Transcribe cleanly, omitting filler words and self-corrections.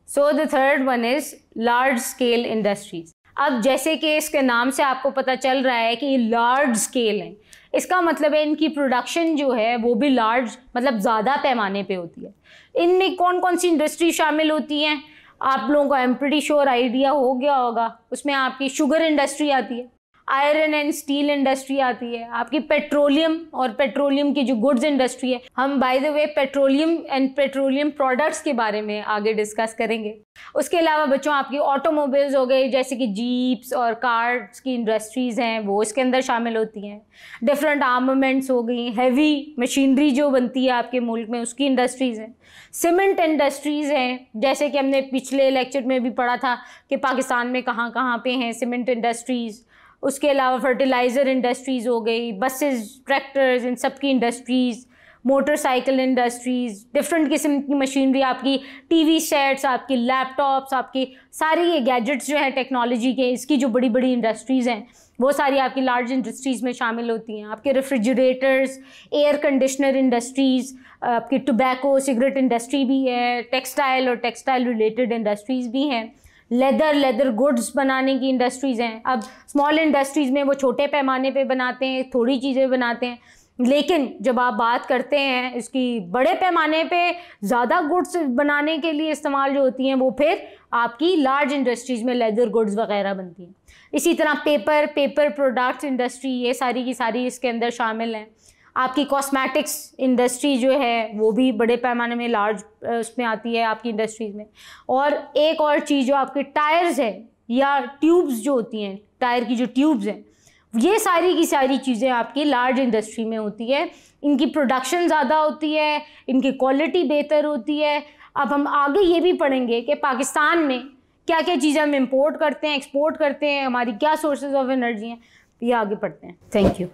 So the third one is large scale industries. अब जैसे कि इसके नाम से आपको पता चल रहा है कि ये लार्ज स्केल है, इसका मतलब है इनकी प्रोडक्शन जो है वो भी लार्ज मतलब ज़्यादा पैमाने पे होती है। इनमें कौन कौन सी इंडस्ट्री शामिल होती हैं, आप लोगों को I am pretty sure idea हो गया होगा। उसमें आपकी शुगर इंडस्ट्री आती है, आयरन एंड स्टील इंडस्ट्री आती है, आपकी पेट्रोलियम और पेट्रोलियम की जो गुड्स इंडस्ट्री है। हम by the way petroleum and petroleum products के बारे में आगे डिस्कस करेंगे। उसके अलावा बच्चों आपकी ऑटोमोबाइल्स हो गई, जैसे कि जीप्स और कार्स की इंडस्ट्रीज़ हैं वो इसके अंदर शामिल होती हैं। डिफरेंट आर्मामेंट्स हो गई, हैवी मशीनरी जो बनती है आपके मुल्क में उसकी इंडस्ट्रीज़ हैं। सीमेंट इंडस्ट्रीज़ हैं, जैसे कि हमने पिछले लेक्चर में भी पढ़ा था कि पाकिस्तान में कहाँ कहाँ पे हैं सीमेंट इंडस्ट्रीज़। उसके अलावा फर्टिलाइज़र इंडस्ट्रीज़ हो गई, बसेस, ट्रैक्टर्स, इन सब की इंडस्ट्रीज़, मोटरसाइकिल इंडस्ट्रीज़, डिफरेंट किस्म की मशीनरी, आपकी टीवी सेट्स, आपकी लैपटॉप्स, आपकी सारी ये गैजेट्स जो है टेक्नोलॉजी के, इसकी जो बड़ी बड़ी इंडस्ट्रीज़ हैं वो सारी आपकी लार्ज इंडस्ट्रीज़ में शामिल होती हैं। आपके रेफ्रिजरेटर्स, एयर कंडीशनर इंडस्ट्रीज़, आपकी टोबैको सिगरेट इंडस्ट्री भी है, टेक्सटाइल और टेक्सटाइल रिलेटेड इंडस्ट्रीज़ भी हैं, लेदर गुड्स बनाने की इंडस्ट्रीज़ हैं। अब स्मॉल इंडस्ट्रीज़ में वो छोटे पैमाने पे बनाते हैं, थोड़ी चीज़ें बनाते हैं, लेकिन जब आप बात करते हैं इसकी बड़े पैमाने पे ज़्यादा गुड्स बनाने के लिए इस्तेमाल जो होती हैं वो फिर आपकी लार्ज इंडस्ट्रीज़ में लेदर गुड्स वगैरह बनती हैं। इसी तरह पेपर प्रोडक्ट्स इंडस्ट्री, ये सारी की सारी इसके अंदर शामिल हैं। आपकी कॉस्मेटिक्स इंडस्ट्री जो है वो भी बड़े पैमाने में लार्ज उसमें आती है आपकी इंडस्ट्रीज़ में। और एक और चीज़ जो आपके टायर्स है या ट्यूब्स जो होती हैं, टायर की जो ट्यूब्स हैं, ये सारी की सारी चीज़ें आपकी लार्ज इंडस्ट्री में होती है। इनकी प्रोडक्शन ज़्यादा होती है, इनकी क्वालिटी बेहतर होती है। अब हम आगे ये भी पढ़ेंगे कि पाकिस्तान में क्या क्या चीज़ें हम इंपोर्ट करते हैं, एक्सपोर्ट करते हैं, हमारी क्या सोर्सेज ऑफ एनर्जी हैं, ये आगे पढ़ते हैं। Thank you.